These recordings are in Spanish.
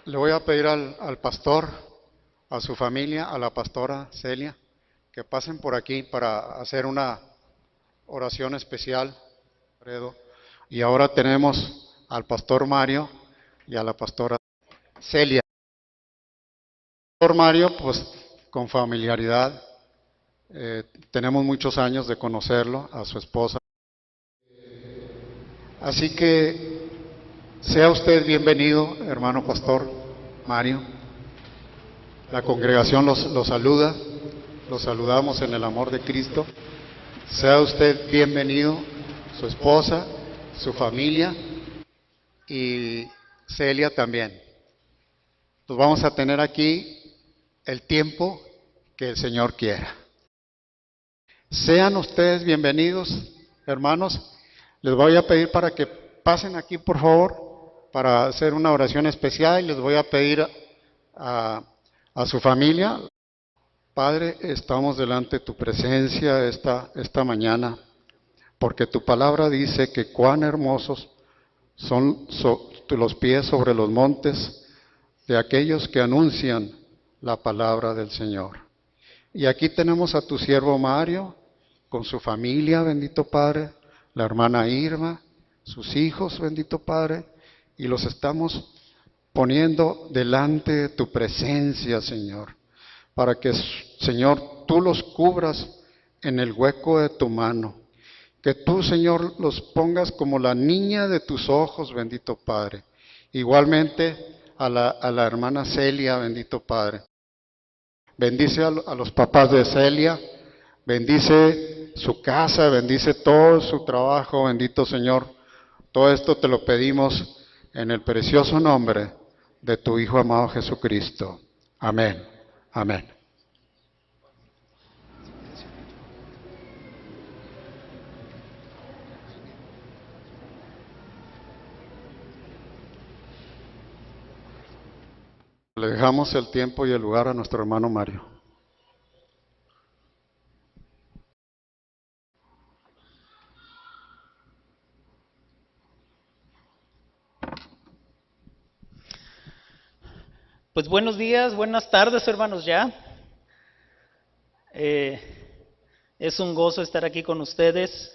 Le voy a pedir al pastor, a su familia, a la pastora Celia, que pasen por aquí para hacer una oración especial. Alfredo. Y ahora tenemos al pastor Mario y a la pastora Celia. El pastor Mario, pues con familiaridad, tenemos muchos años de conocerlo, a su esposa. Así que sea usted bienvenido, hermano pastor Mario. La congregación los saluda, los saludamos en el amor de Cristo. Sea usted bienvenido, su esposa, su familia y Celia también. Nos vamos a tener aquí el tiempo que el Señor quiera. Sean ustedes bienvenidos, hermanos. Les voy a pedir para que pasen aquí, por favor, para hacer una oración especial. Y les voy a pedir a su familia. Padre, estamos delante de tu presencia esta mañana, porque tu palabra dice que cuán hermosos son los pies sobre los montes de aquellos que anuncian la palabra del Señor. Y aquí tenemos a tu siervo Mario, con su familia, bendito Padre, la hermana Irma, sus hijos, bendito Padre, y los estamos poniendo delante de tu presencia, Señor, para que, Señor, tú los cubras en el hueco de tu mano. Que tú, Señor, los pongas como la niña de tus ojos, bendito Padre. Igualmente a la hermana Celia, bendito Padre. Bendice a los papás de Celia, bendice su casa, bendice todo su trabajo, bendito Señor. Todo esto te lo pedimos en el precioso nombre de tu Hijo amado Jesucristo. Amén. Amén. Le dejamos el tiempo y el lugar a nuestro hermano Mario. Pues buenos días, buenas tardes, hermanos, ya. Es un gozo estar aquí con ustedes.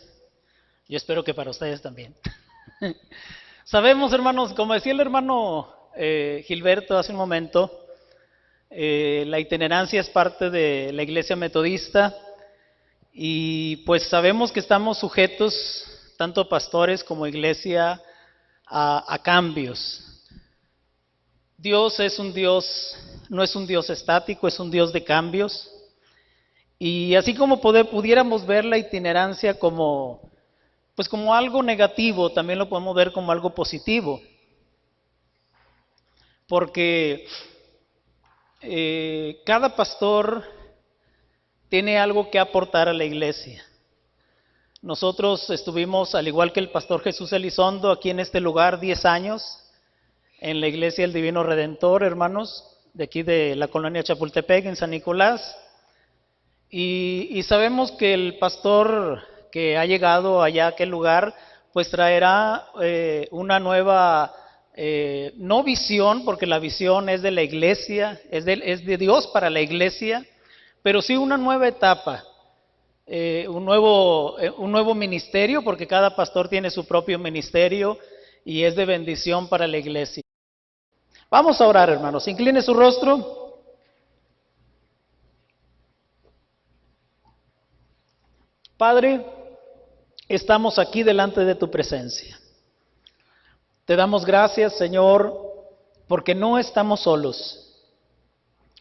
Yo espero que para ustedes también. Sabemos, hermanos, como decía el hermano Gilberto hace un momento, la itinerancia es parte de la Iglesia Metodista y pues sabemos que estamos sujetos, tanto pastores como iglesia, a cambios. Dios es un Dios, no es un Dios estático, es un Dios de cambios. Y así como pudiéramos ver la itinerancia como algo negativo, también lo podemos ver como algo positivo. Porque cada pastor tiene algo que aportar a la iglesia. Nosotros estuvimos, al igual que el pastor Jesús Elizondo, aquí en este lugar 10 años, en la Iglesia del Divino Redentor, hermanos, de aquí de la colonia Chapultepec, en San Nicolás. Y sabemos que el pastor que ha llegado allá a aquel lugar, pues traerá una nueva, no visión, porque la visión es de la iglesia, es de Dios para la iglesia, pero sí una nueva etapa, un nuevo ministerio, porque cada pastor tiene su propio ministerio y es de bendición para la iglesia. Vamos a orar, hermanos. Incline su rostro. Padre, estamos aquí delante de tu presencia. Te damos gracias, Señor, porque no estamos solos,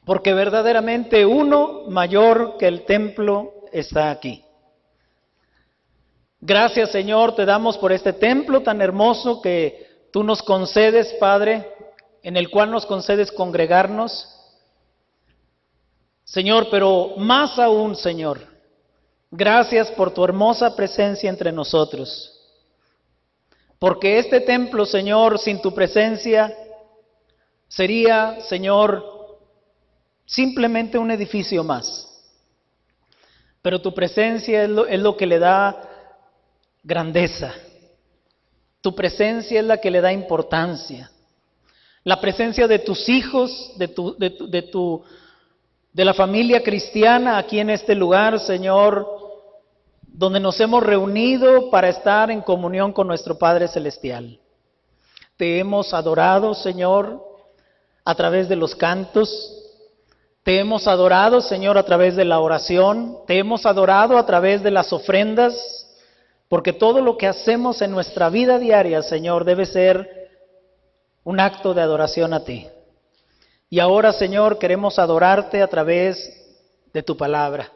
porque verdaderamente uno mayor que el templo está aquí. Gracias, Señor, te damos por este templo tan hermoso que tú nos concedes, Padre, en el cual nos concedes congregarnos. Señor, pero más aún, Señor, gracias por tu hermosa presencia entre nosotros. Porque este templo, Señor, sin tu presencia, sería, Señor, simplemente un edificio más. Pero tu presencia es lo que le da grandeza. Tu presencia es la que le da importancia. la presencia de tus hijos, de la familia cristiana aquí en este lugar, Señor, donde nos hemos reunido para estar en comunión con nuestro Padre Celestial. Te hemos adorado, Señor, a través de los cantos. Te hemos adorado, Señor, a través de la oración. Te hemos adorado a través de las ofrendas, porque todo lo que hacemos en nuestra vida diaria, Señor, debe ser un acto de adoración a ti. Y ahora, Señor, queremos adorarte a través de tu palabra,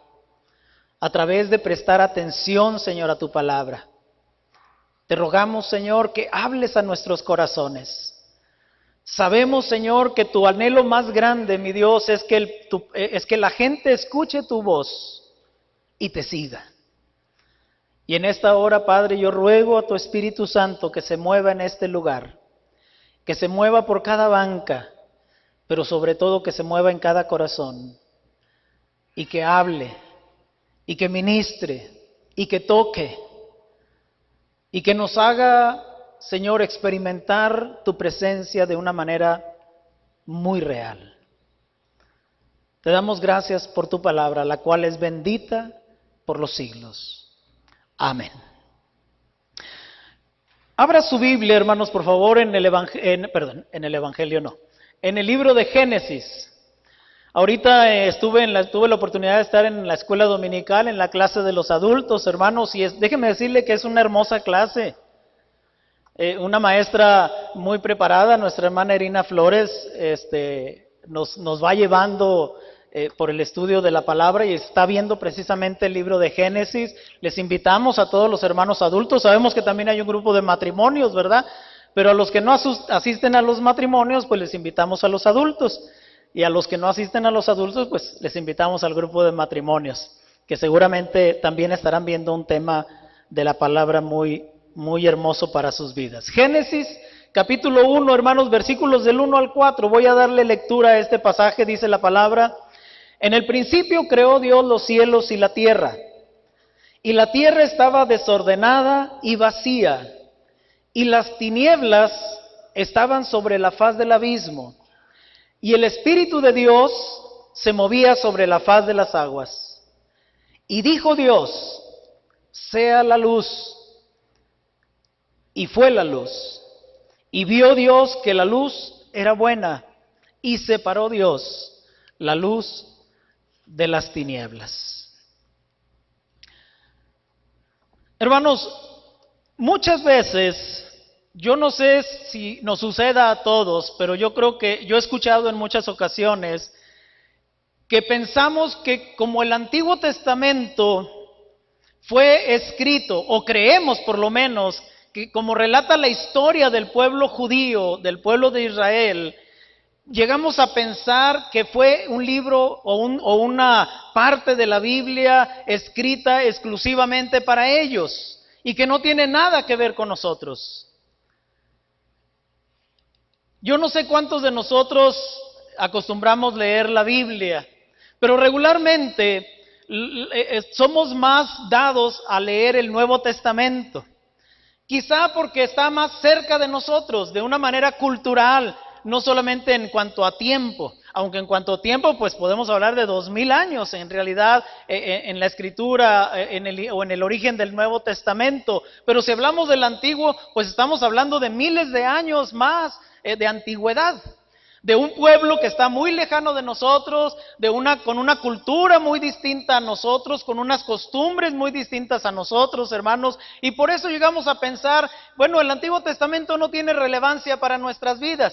a través de prestar atención, Señor, a tu palabra. Te rogamos, Señor, que hables a nuestros corazones. Sabemos, Señor, que tu anhelo más grande, mi Dios, es que la gente escuche tu voz y te siga. Y en esta hora, Padre, yo ruego a tu Espíritu Santo que se mueva en este lugar, que se mueva por cada banca, pero sobre todo que se mueva en cada corazón, y que hable, y que ministre, y que toque, y que nos haga, Señor, experimentar tu presencia de una manera muy real. Te damos gracias por tu palabra, la cual es bendita por los siglos. Amén. Abra su Biblia, hermanos, por favor, en el libro de Génesis. Ahorita tuve la oportunidad de estar en la escuela dominical, en la clase de los adultos, hermanos, y déjenme decirle que es una hermosa clase. Una maestra muy preparada, nuestra hermana Irina Flores, nos va llevando por el estudio de la palabra y está viendo precisamente el libro de Génesis. Les invitamos a todos los hermanos adultos. Sabemos que también hay un grupo de matrimonios, ¿verdad? Pero a los que no asisten a los matrimonios, pues les invitamos a los adultos. Y a los que no asisten a los adultos, pues les invitamos al grupo de matrimonios, que seguramente también estarán viendo un tema de la palabra muy, muy hermoso para sus vidas. Génesis capítulo 1, hermanos, versículos del 1 al 4. Voy a darle lectura a este pasaje, dice la palabra. En el principio creó Dios los cielos y la tierra estaba desordenada y vacía, y las tinieblas estaban sobre la faz del abismo, y el Espíritu de Dios se movía sobre la faz de las aguas. Y dijo Dios: sea la luz. Y fue la luz. Y vio Dios que la luz era buena, y separó Dios la luz de las tinieblas. Hermanos, muchas veces, yo no sé si nos suceda a todos, pero yo creo que yo he escuchado en muchas ocasiones que pensamos que como el Antiguo Testamento fue escrito, o creemos por lo menos, que como relata la historia del pueblo judío, del pueblo de Israel, llegamos a pensar que fue un libro o una parte de la Biblia escrita exclusivamente para ellos y que no tiene nada que ver con nosotros. Yo no sé cuántos de nosotros acostumbramos leer la Biblia, pero regularmente somos más dados a leer el Nuevo Testamento. Quizá porque está más cerca de nosotros, de una manera cultural, no solamente en cuanto a tiempo, aunque en cuanto a tiempo pues podemos hablar de 2000 años en realidad en la escritura o en el origen del Nuevo Testamento, pero si hablamos del Antiguo pues estamos hablando de miles de años más de antigüedad, de un pueblo que está muy lejano de nosotros, con una cultura muy distinta a nosotros, con unas costumbres muy distintas a nosotros, hermanos, y por eso llegamos a pensar, bueno, el Antiguo Testamento no tiene relevancia para nuestras vidas,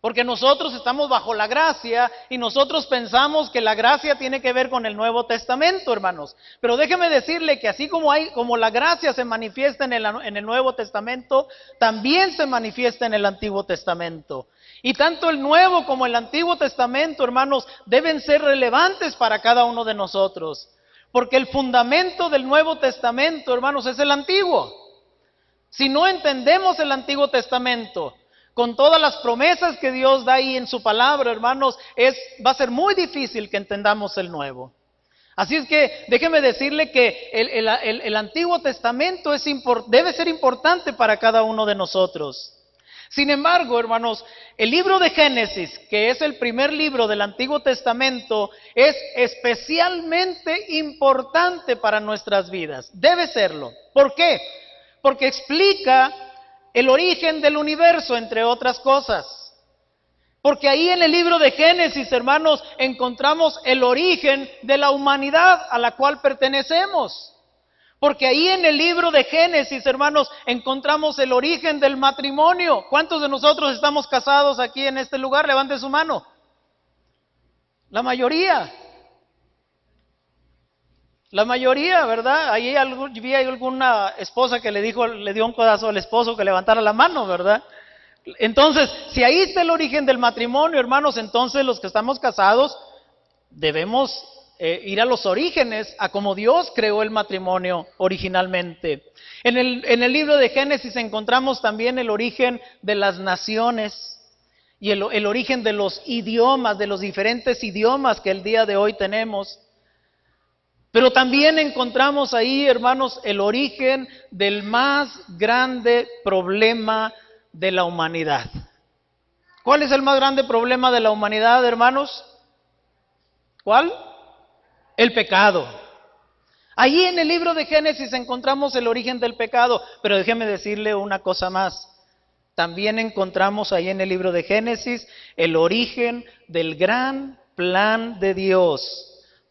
porque nosotros estamos bajo la gracia y nosotros pensamos que la gracia tiene que ver con el Nuevo Testamento, hermanos. Pero déjeme decirle que así como la gracia se manifiesta en el Nuevo Testamento, también se manifiesta en el Antiguo Testamento. Y tanto el Nuevo como el Antiguo Testamento, hermanos, deben ser relevantes para cada uno de nosotros. Porque el fundamento del Nuevo Testamento, hermanos, es el Antiguo. Si no entendemos el Antiguo Testamento, con todas las promesas que Dios da ahí en su palabra, hermanos, va a ser muy difícil que entendamos el Nuevo. Así es que déjeme decirle que el Antiguo Testamento debe ser importante para cada uno de nosotros. Sin embargo, hermanos, el libro de Génesis, que es el primer libro del Antiguo Testamento, es especialmente importante para nuestras vidas. Debe serlo. ¿Por qué? Porque explica el origen del universo, entre otras cosas. Porque ahí en el libro de Génesis, hermanos, encontramos el origen de la humanidad a la cual pertenecemos. Porque ahí en el libro de Génesis, hermanos, encontramos el origen del matrimonio. ¿Cuántos de nosotros estamos casados aquí en este lugar? Levante su mano. La mayoría. La mayoría, ¿verdad? Ahí vi alguna esposa que le dio un codazo al esposo que levantara la mano, ¿verdad? Entonces, si ahí está el origen del matrimonio, hermanos, entonces los que estamos casados debemos ir a los orígenes, a como Dios creó el matrimonio originalmente. En el libro de Génesis encontramos también el origen de las naciones y el origen de los idiomas, de los diferentes idiomas que el día de hoy tenemos. Pero también encontramos ahí, hermanos, el origen del más grande problema de la humanidad. ¿Cuál es el más grande problema de la humanidad, hermanos? ¿Cuál? El pecado. Ahí en el libro de Génesis encontramos el origen del pecado, pero déjeme decirle una cosa más. También encontramos ahí en el libro de Génesis el origen del gran plan de Dios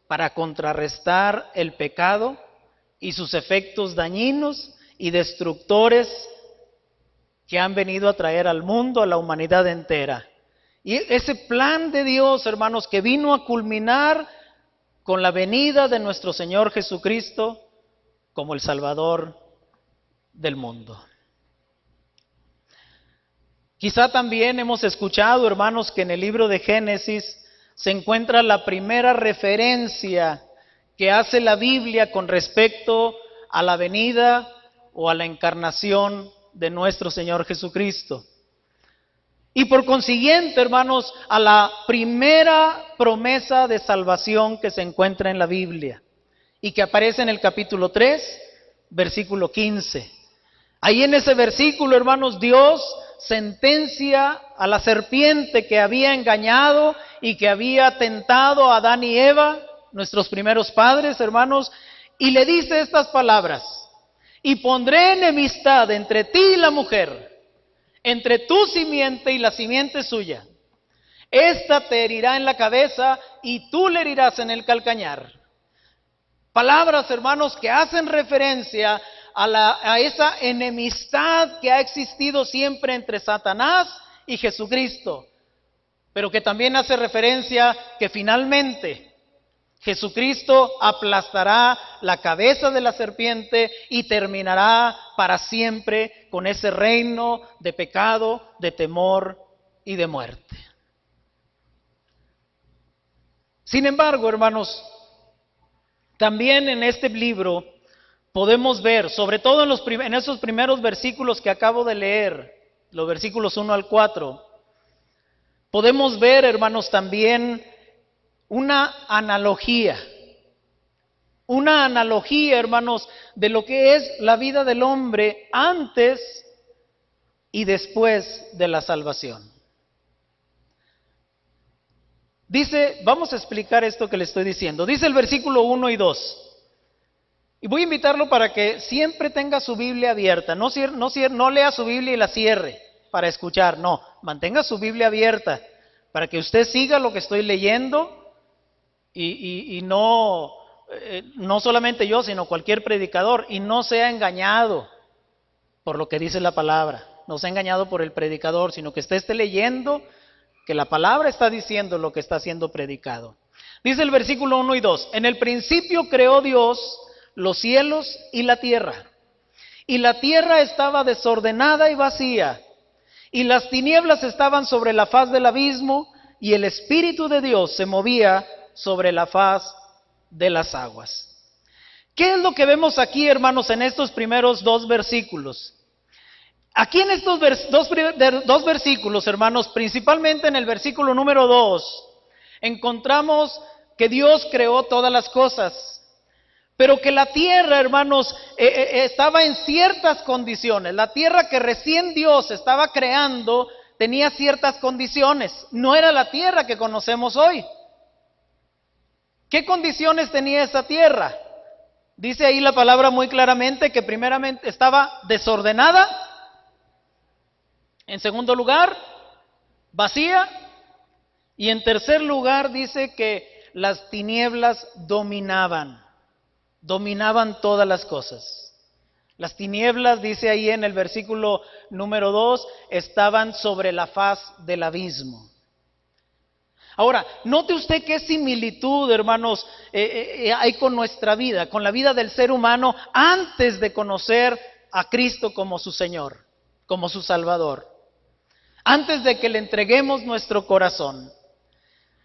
para contrarrestar el pecado y sus efectos dañinos y destructores que han venido a traer al mundo, a la humanidad entera. Y ese plan de Dios, hermanos, que vino a culminar con la venida de nuestro Señor Jesucristo como el Salvador del mundo. Quizá también hemos escuchado, hermanos, que en el libro de Génesis se encuentra la primera referencia que hace la Biblia con respecto a la venida o a la encarnación de nuestro Señor Jesucristo. Y por consiguiente, hermanos, a la primera promesa de salvación que se encuentra en la Biblia y que aparece en el capítulo 3, versículo 15. Ahí en ese versículo, hermanos, Dios sentencia a la serpiente que había engañado y que había tentado a Adán y Eva, nuestros primeros padres, hermanos, y le dice estas palabras: y pondré enemistad entre ti y la mujer, entre tu simiente y la simiente suya. Esta te herirá en la cabeza y tú le herirás en el calcañar. Palabras, hermanos, que hacen referencia a esa enemistad que ha existido siempre entre Satanás y Jesucristo, pero que también hace referencia que finalmente Jesucristo aplastará la cabeza de la serpiente y terminará para siempre con ese reino de pecado, de temor y de muerte. Sin embargo, hermanos, también en este libro podemos ver, sobre todo en esos primeros versículos que acabo de leer, los versículos 1 al 4, podemos ver, hermanos, también una analogía, hermanos, de lo que es la vida del hombre antes y después de la salvación. Dice, vamos a explicar esto que le estoy diciendo. Dice el versículo 1 y 2. Y voy a invitarlo para que siempre tenga su Biblia abierta. No lea su Biblia y la cierre para escuchar. No, mantenga su Biblia abierta para que usted siga lo que estoy leyendo y no solamente yo, sino cualquier predicador, y no sea engañado por lo que dice la palabra. No sea engañado por el predicador, sino que usted esté leyendo que la palabra está diciendo lo que está siendo predicado. Dice el versículo 1 y 2. En el principio creó Dios los cielos y la tierra estaba desordenada y vacía, y las tinieblas estaban sobre la faz del abismo, y el Espíritu de Dios se movía sobre la faz de las aguas. ¿Qué es lo que vemos aquí, hermanos, en estos primeros dos versículos? Aquí en estos dos versículos, hermanos, principalmente en el versículo número 2, encontramos que Dios creó todas las cosas. pero que la tierra, hermanos, estaba en ciertas condiciones. La tierra que recién Dios estaba creando tenía ciertas condiciones. No era la tierra que conocemos hoy. ¿Qué condiciones tenía esa tierra? Dice ahí la palabra muy claramente que primeramente estaba desordenada, en segundo lugar, vacía, y en tercer lugar dice que las tinieblas dominaban todas las cosas. Las tinieblas, dice ahí en el versículo número 2, estaban sobre la faz del abismo. Ahora, note usted qué similitud, hermanos, hay con nuestra vida, con la vida del ser humano antes de conocer a Cristo como su Señor, como su Salvador, antes de que le entreguemos nuestro corazón.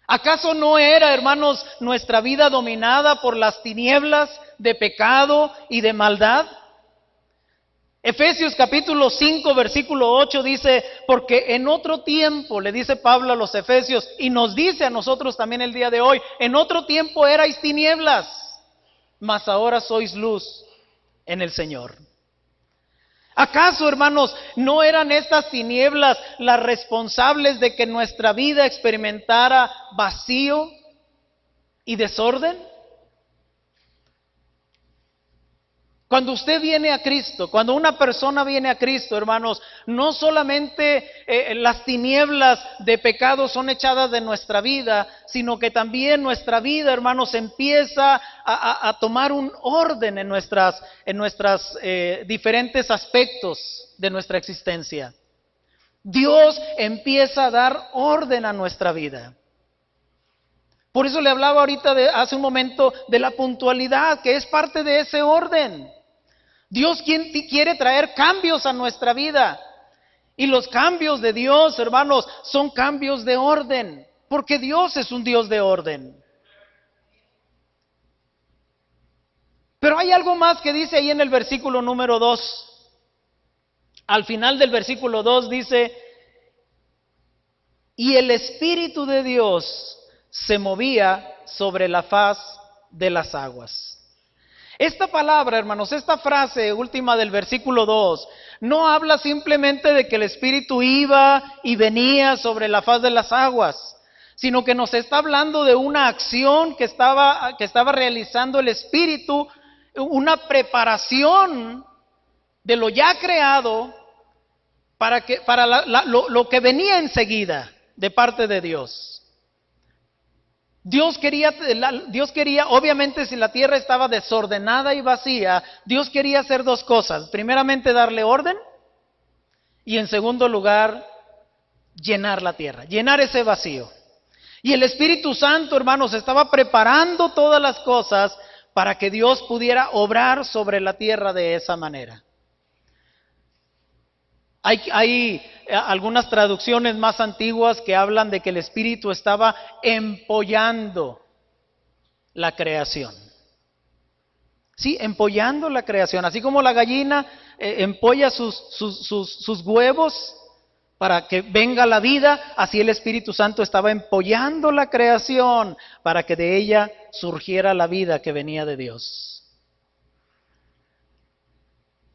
¿Acaso no era, hermanos, nuestra vida dominada por las tinieblas de pecado y de maldad? Efesios capítulo 5, versículo 8 dice, porque en otro tiempo, le dice Pablo a los Efesios, y nos dice a nosotros también el día de hoy, en otro tiempo erais tinieblas, mas ahora sois luz en el Señor. ¿Acaso, hermanos, no eran estas tinieblas las responsables de que nuestra vida experimentara vacío y desorden? Cuando usted viene a Cristo, cuando una persona viene a Cristo, hermanos, no solamente las tinieblas de pecado son echadas de nuestra vida, sino que también nuestra vida, hermanos, empieza a tomar un orden en nuestras diferentes aspectos de nuestra existencia. Dios empieza a dar orden a nuestra vida. Por eso le hablaba ahorita hace un momento de la puntualidad, que es parte de ese orden. Dios quiere traer cambios a nuestra vida. Y los cambios de Dios, hermanos, son cambios de orden, porque Dios es un Dios de orden. Pero hay algo más que dice ahí en el versículo número 2. Al final del versículo 2 dice, y el Espíritu de Dios se movía sobre la faz de las aguas. Esta palabra, hermanos, esta frase última del versículo 2, no habla simplemente de que el Espíritu iba y venía sobre la faz de las aguas, sino que nos está hablando de una acción que estaba realizando el Espíritu, una preparación de lo ya creado para lo que venía enseguida de parte de Dios. Dios quería, obviamente, si la tierra estaba desordenada y vacía, Dios quería hacer dos cosas. Primeramente, darle orden, y en segundo lugar, llenar la tierra, llenar ese vacío. Y el Espíritu Santo, hermanos, estaba preparando todas las cosas para que Dios pudiera obrar sobre la tierra de esa manera. Hay algunas traducciones más antiguas que hablan de que el Espíritu estaba empollando la creación. Sí, empollando la creación. Así como la gallina empolla sus huevos para que venga la vida, así el Espíritu Santo estaba empollando la creación para que de ella surgiera la vida que venía de Dios.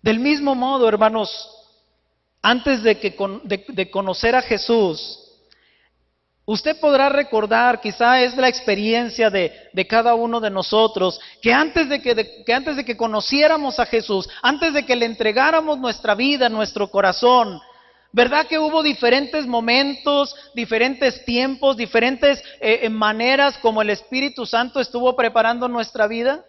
Del mismo modo, hermanos, antes de conocer a Jesús, usted podrá recordar, quizá es la experiencia de cada uno de nosotros, que antes de que conociéramos a Jesús, antes de que le entregáramos nuestra vida, nuestro corazón, ¿verdad que hubo diferentes momentos, diferentes tiempos, diferentes maneras como el Espíritu Santo estuvo preparando nuestra vida?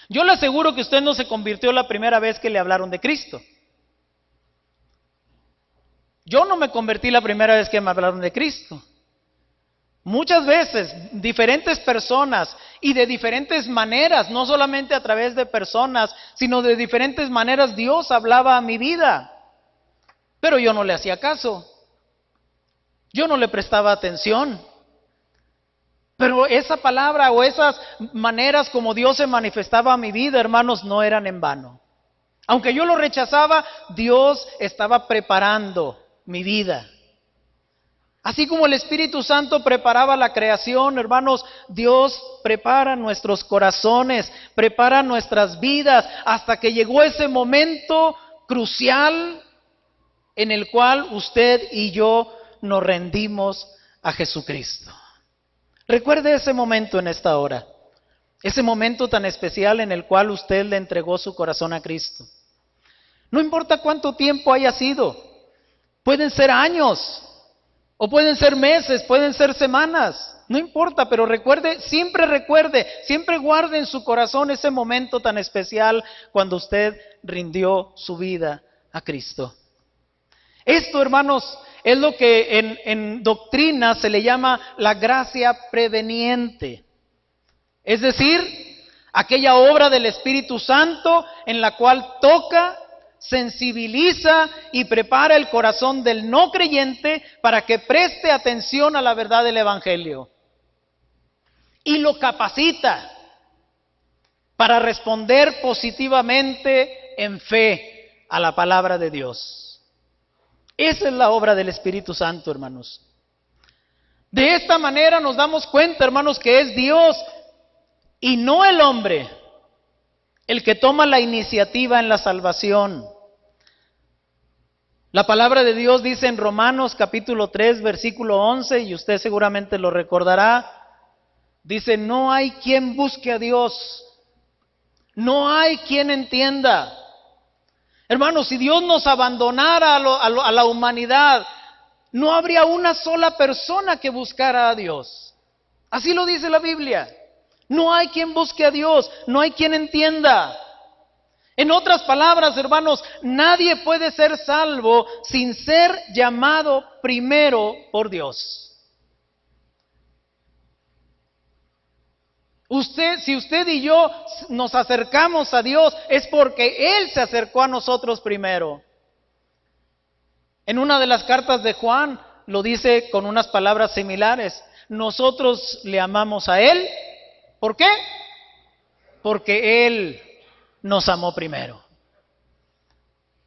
Yo le aseguro que usted no se convirtió la primera vez que le hablaron de Cristo. Yo no me convertí la primera vez que me hablaron de Cristo. Muchas veces, diferentes personas y de diferentes maneras, no solamente a través de personas, sino de diferentes maneras Dios hablaba a mi vida. Pero yo no le hacía caso. Yo no le prestaba atención. Pero esa palabra o esas maneras como Dios se manifestaba a mi vida, hermanos, no eran en vano. Aunque yo lo rechazaba, Dios estaba preparando mi vida. Así como el Espíritu Santo preparaba la creación, hermanos, Dios prepara nuestros corazones, prepara nuestras vidas, hasta que llegó ese momento crucial en el cual usted y yo nos rendimos a Jesucristo. Recuerde ese momento en esta hora, ese momento tan especial en el cual usted le entregó su corazón a Cristo. No importa cuánto tiempo haya sido, pueden ser años, o pueden ser meses, pueden ser semanas, no importa, pero recuerde, siempre guarde en su corazón ese momento tan especial cuando usted rindió su vida a Cristo. Esto, hermanos, es lo que en doctrina se le llama la gracia preveniente. Es decir, aquella obra del Espíritu Santo en la cual toca, sensibiliza y prepara el corazón del no creyente para que preste atención a la verdad del Evangelio. Y lo capacita para responder positivamente en fe a la palabra de Dios. Esa es la obra del Espíritu Santo, hermanos. De esta manera nos damos cuenta, hermanos, que es Dios y no el hombre el que toma la iniciativa en la salvación. La palabra de Dios dice en Romanos capítulo 3, versículo 11, y usted seguramente lo recordará, dice, no hay quien busque a Dios, no hay quien entienda. Hermanos, si Dios nos abandonara a la humanidad, no habría una sola persona que buscara a Dios. Así lo dice la Biblia. No hay quien busque a Dios, no hay quien entienda. En otras palabras, hermanos, nadie puede ser salvo sin ser llamado primero por Dios. Si usted y yo nos acercamos a Dios, es porque Él se acercó a nosotros primero. En una de las cartas de Juan lo dice con unas palabras similares. Nosotros le amamos a Él. ¿Por qué? Porque Él nos amó primero.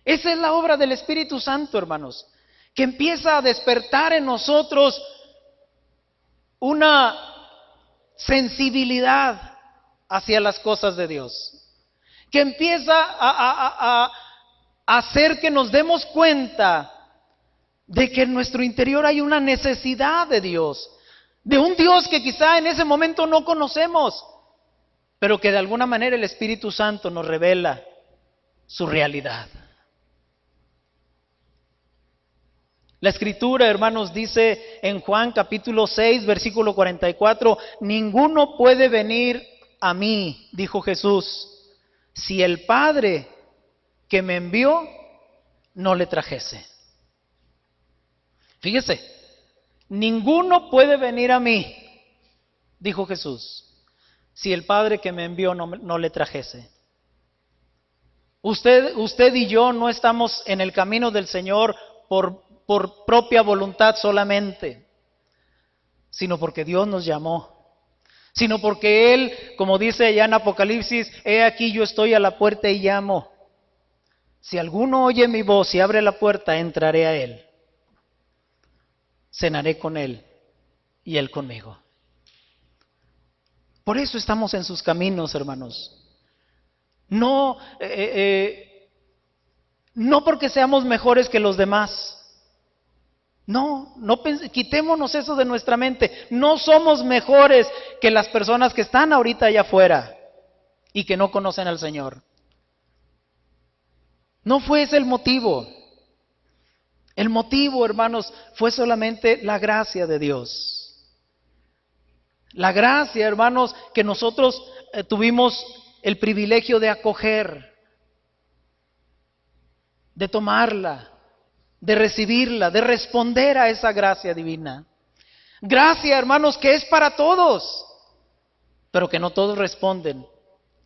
Esa es la obra del Espíritu Santo, hermanos, que empieza a despertar en nosotros una sensibilidad hacia las cosas de Dios, que empieza a hacer que nos demos cuenta de que en nuestro interior hay una necesidad de Dios, de un Dios que quizá en ese momento no conocemos, pero que de alguna manera el Espíritu Santo nos revela su realidad. La Escritura, hermanos, dice en Juan capítulo 6, versículo 44, ninguno puede venir a mí, dijo Jesús, si el Padre que me envió no le trajese. Fíjese, ninguno puede venir a mí, dijo Jesús, si el Padre que me envió no le trajese. Usted y yo no estamos en el camino del Señor por propia voluntad solamente, sino porque Dios nos llamó, sino porque Él, como dice allá en Apocalipsis, he aquí yo estoy a la puerta y llamo. Si alguno oye mi voz y abre la puerta, entraré a Él, cenaré con Él y Él conmigo. Por eso estamos en sus caminos, hermanos. No porque seamos mejores que los demás. No quitémonos eso de nuestra mente. No somos mejores que las personas que están ahorita allá afuera y que no conocen al Señor. No fue ese el motivo. El motivo, hermanos, fue solamente la gracia de Dios. La gracia, hermanos, que nosotros tuvimos el privilegio de acoger, de tomarla, de recibirla, de responder a esa gracia divina. Gracia, hermanos, que es para todos, pero que no todos responden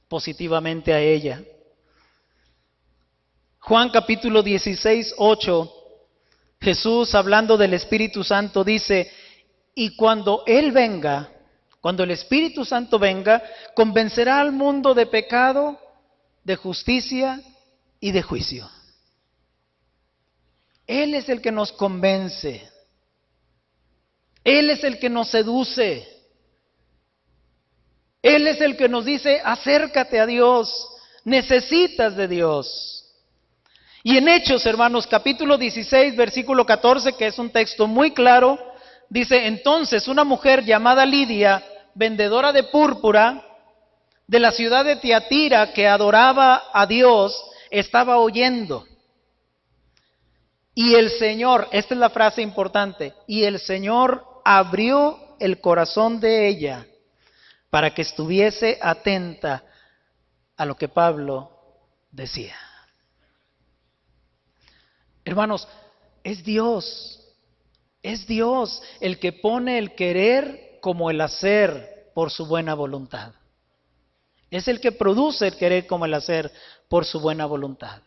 positivamente a ella. Juan capítulo 16, 8, Jesús, hablando del Espíritu Santo, dice, y cuando Él venga, cuando el Espíritu Santo venga, convencerá al mundo de pecado, de justicia y de juicio. Él es el que nos convence. Él es el que nos seduce. Él es el que nos dice, acércate a Dios, necesitas de Dios. Y en Hechos, hermanos, capítulo 16, versículo 14, que es un texto muy claro, dice, entonces una mujer llamada Lidia, vendedora de púrpura, de la ciudad de Tiatira, que adoraba a Dios, estaba oyendo. Y el Señor, esta es la frase importante, y el Señor abrió el corazón de ella para que estuviese atenta a lo que Pablo decía. Hermanos, es Dios el que pone el querer como el hacer por su buena voluntad. Es el que produce el querer como el hacer por su buena voluntad.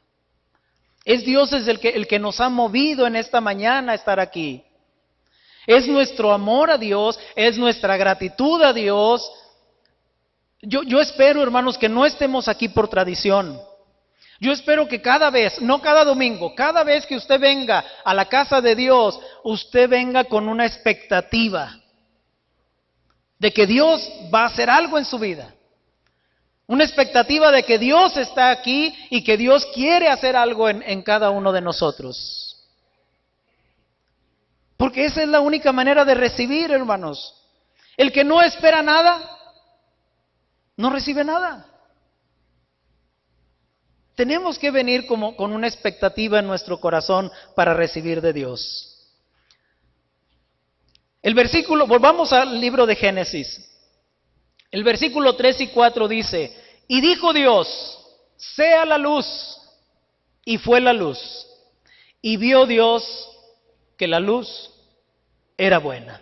Es Dios el que nos ha movido en esta mañana a estar aquí. Es nuestro amor a Dios, es nuestra gratitud a Dios. Yo espero, hermanos, que no estemos aquí por tradición. Yo espero que cada vez, no cada domingo, cada vez que usted venga a la casa de Dios, usted venga con una expectativa de que Dios va a hacer algo en su vida. Una expectativa de que Dios está aquí y que Dios quiere hacer algo en cada uno de nosotros. Porque esa es la única manera de recibir, hermanos. El que no espera nada, no recibe nada. Tenemos que venir con una expectativa en nuestro corazón para recibir de Dios. El versículo, volvamos al libro de Génesis. El versículo 3 y 4 dice, y dijo Dios, sea la luz, y fue la luz. Y vio Dios que la luz era buena.